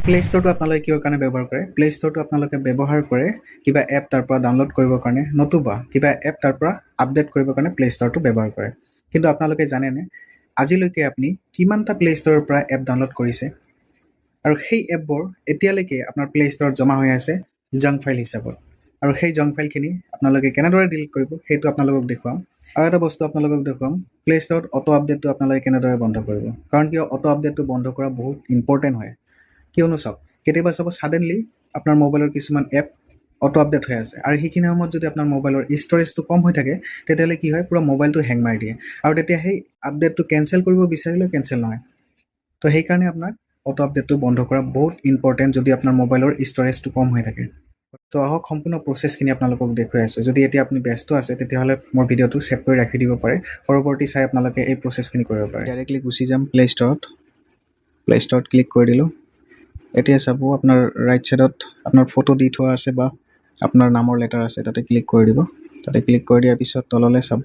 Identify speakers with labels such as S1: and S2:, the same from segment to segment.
S1: Play ষ্ট'ৰটো আপোনালোকে কিহৰ কাৰণে ব্যৱহাৰ কৰে? প্লে ষ্ট'ৰটো আপোনালোকে ব্যৱহাৰ কৰে কিবা এপ তাৰ পৰা ডাউনলোড কৰিবৰ কাৰণে, নতুবা কিবা এপ তাৰ পৰা আপডেট কৰিবৰ কাৰণে প্লে ষ্ট'ৰটো ব্যৱহাৰ কৰে। কিন্তু আপোনালোকে জানেনে আজিলৈকে আপুনি কিমানটা প্লে ষ্ট'ৰৰ পৰা এপ ডাউনলোড কৰিছে? আৰু সেই এপবোৰ এতিয়ালৈকে আপোনাৰ প্লে ষ্ট'ৰত জমা হৈ আছে জাংক ফাইল হিচাপত। আৰু সেই জাংক ফাইলখিনি আপোনালোকে কেনেদৰে ডিলিট কৰিব সেইটো আপোনালোকক দেখুৱাম। আৰু এটা বস্তু আপোনালোকক দেখুৱাম, প্লে ষ্ট'ৰত অটো আপডেটটো আপোনালোকে কেনেদৰে বন্ধ কৰিব। কাৰণ কিয় অটো আপডেটটো বন্ধ কৰা বহুত ইম্পৰ্টেণ্ট হয়। কিয়নো চাওক, কেতিয়াবা চাব ছাডেনলি আপোনাৰ মোবাইলৰ কিছুমান এপ অটো আপডেট হৈ আছে আৰু সেইখিনি সময়ত যদি আপোনাৰ মোবাইলৰ ষ্ট'ৰেজটো কম হৈ থাকে, তেতিয়াহ'লে কি হয়, পুৰা মোবাইলটো হেং মাৰি দিয়ে আৰু তেতিয়া সেই আপডেটটো কেঞ্চেল কৰিব বিচাৰিলেও কেঞ্চেল নহয়। তো সেইকাৰণে আপোনাক অটো আপডেটটো বন্ধ কৰা বহুত ইম্পৰ্টেণ্ট যদি আপোনাৰ মোবাইলৰ ষ্ট'ৰেজটো কম হৈ থাকে। তো আহক সম্পূৰ্ণ প্ৰচেছখিনি আপোনালোকক দেখুৱাই আছোঁ। যদি এতিয়া আপুনি ব্যস্ত আছে তেতিয়াহ'লে মোৰ ভিডিঅ'টো ছেভ কৰি ৰাখি দিব পাৰে, পৰৱৰ্তী চাই আপোনালোকে এই প্ৰচেছখিনি কৰিব পাৰে। ডাইৰেক্টলি গুচি যাম প্লে ষ্ট'ৰত ক্লিক কৰি দিলোঁ। এতিয়া চাব আপোনাৰ ৰাইট ছাইডত আপোনাৰ ফটো দি থোৱা আছে বা আপোনাৰ নামৰ লেটাৰ আছে, তাতে ক্লিক কৰি দিব। তাতে ক্লিক কৰি দিয়াৰ পিছত তললৈ চাব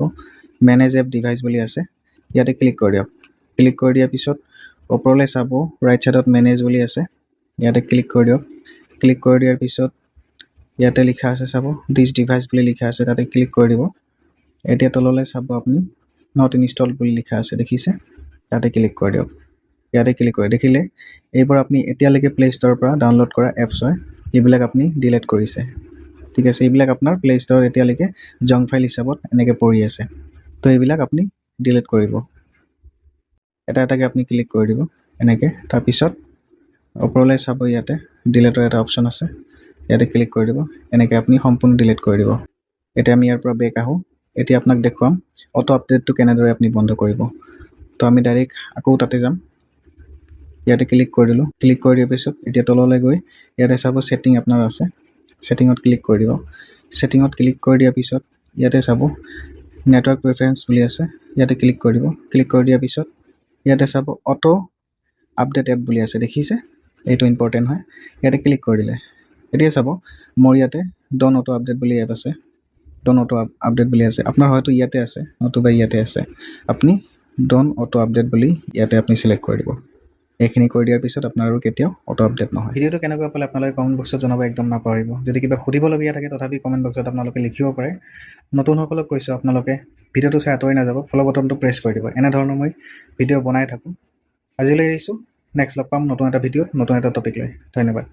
S1: মেনেজ এপ ডিভাইচ বুলি আছে, ইয়াতে ক্লিক কৰি দিয়ক। ক্লিক কৰি দিয়াৰ পিছত ওপৰলৈ চাব ৰাইট ছাইডত মেনেজ বুলি আছে, ইয়াতে ক্লিক কৰি দিয়ক। ক্লিক কৰি দিয়াৰ পিছত ইয়াতে লিখা আছে চাব দিছ ডিভাইচ বুলি লিখা আছে, তাতে ক্লিক কৰি দিব। এতিয়া তললৈ চাব আপুনি নট ইনষ্টল বুলি লিখা আছে, দেখিছে? তাতে ক্লিক কৰি দিয়ক। ইয়াতে ক্লিক কৰি দেখিলে এইবোৰ আপুনি এতিয়ালৈকে প্লে ষ্ট'ৰৰ পৰা ডাউনলোড কৰা এপছ হয়, এইবিলাক আপুনি ডিলিট কৰিছে। ঠিক আছে, এইবিলাক আপোনাৰ প্লে ষ্ট'ৰৰ এতিয়ালৈকে জাংক ফাইল হিচাপত এনেকৈ পৰি আছে। তো এইবিলাক আপুনি ডিলিট কৰিব। এটা এটাকৈ আপুনি ক্লিক কৰি দিব এনেকৈ। তাৰপিছত ওপৰলৈ চাব ইয়াতে ডিলিটৰ এটা অপশ্যন আছে, ইয়াতে ক্লিক কৰি দিব। এনেকৈ আপুনি সম্পূৰ্ণ ডিলিট কৰি দিব। এতিয়া আমি ইয়াৰ পৰা বেক আহোঁ। এতিয়া আপোনাক দেখুৱাম অটো আপডেটটো কেনেদৰে আপুনি বন্ধ কৰিব। তো আমি ডাইৰেক্ট আকৌ তাতে যাম, ইয়াতে ক্লিক কৰি দিলোঁ। ক্লিক কৰি দিয়াৰ পিছত এতিয়া তললৈ গৈ ইয়াতে চাব ছেটিং আপোনাৰ আছে, ছেটিঙত ক্লিক কৰি দিব। ছেটিঙত ক্লিক কৰি দিয়াৰ পিছত ইয়াতে চাব নেটৱৰ্ক প্ৰিফাৰেঞ্চ বুলি আছে, ইয়াতে ক্লিক কৰি দিব। ক্লিক কৰি দিয়াৰ পিছত ইয়াতে চাব অটো আপডেট এপ বুলি আছে, দেখিছে? এইটো ইম্পৰ্টেণ্ট হয়, ইয়াতে ক্লিক কৰি দিলে। এতিয়া চাব মোৰ ইয়াতে ডন অটো আপডেট বুলি এপ আছে, ডন অটো আপডেট বুলি আছে। আপোনাৰ হয়তো ইয়াতে আছে নতুবা ইয়াতে আছে, আপুনি ডন অটো আপডেট বুলি ইয়াতে আপুনি চিলেক্ট কৰি দিব। এইখিনি কৰি দিয়াৰ পিছত আপোনাৰ আৰু কেতিয়াও অটো আপডেট নহয়। ভিডিঅ'টো কেনেকুৱা পালে আপোনালোকে কমেণ্ট বক্সত জনাব একদম নাপাহৰিব। যদি কিবা সুধিবলগীয়া থাকে তথাপি কমেণ্ট বক্সত আপোনালোকে লিখিব পাৰে। নতুনসকলক কৈছোঁ আপোনালোকে ভিডিঅ'টো চাই আঁতৰি নাযাব, ফ'ল' বটনটো প্ৰেছ কৰি দিব। এনেধৰণৰ মই ভিডিঅ' বনাই থাকোঁ। আজিলৈ এৰিছোঁ, নেক্সট লগ পাম নতুন এটা ভিডিঅ'ত নতুন এটা টপিক লৈ। ধন্যবাদ।